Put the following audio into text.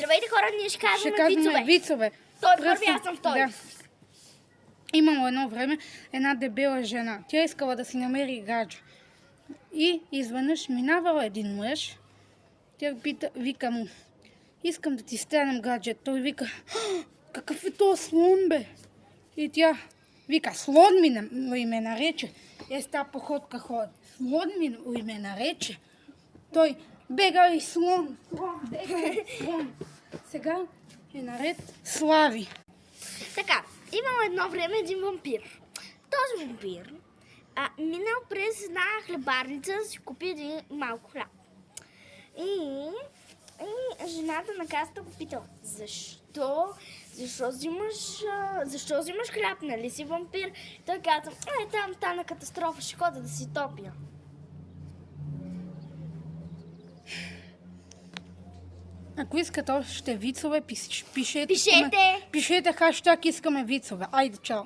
Здравейте хора, ние ще Ще казваме казваме вицове. вицове. Той първи, аз съм втори. Да. Имало едно време една дебела жена. Тя искала да си намери гадже. И изведнъж минавал един мъж. Тя вика му: искам да ти станем гадже. Той вика: какъв е то слон, бе? И тя вика: слон ми ме нарече. С тази походка ходи. Слон ми ме нарече. Той: бегай, слон, бегай, слон. Сега е наред Слави. Така, имал едно време един вампир. Този вампир минал през една хлебарница да си купи един малко хляб. И жената на касата го питала: защо взимаш хляб, нали си вампир? Той каза: там стана катастрофа, ще хода да си топя. Ако искате още вицове, пишете. Пишете! Пишете хаштаг искаме вицове. Айде, чао!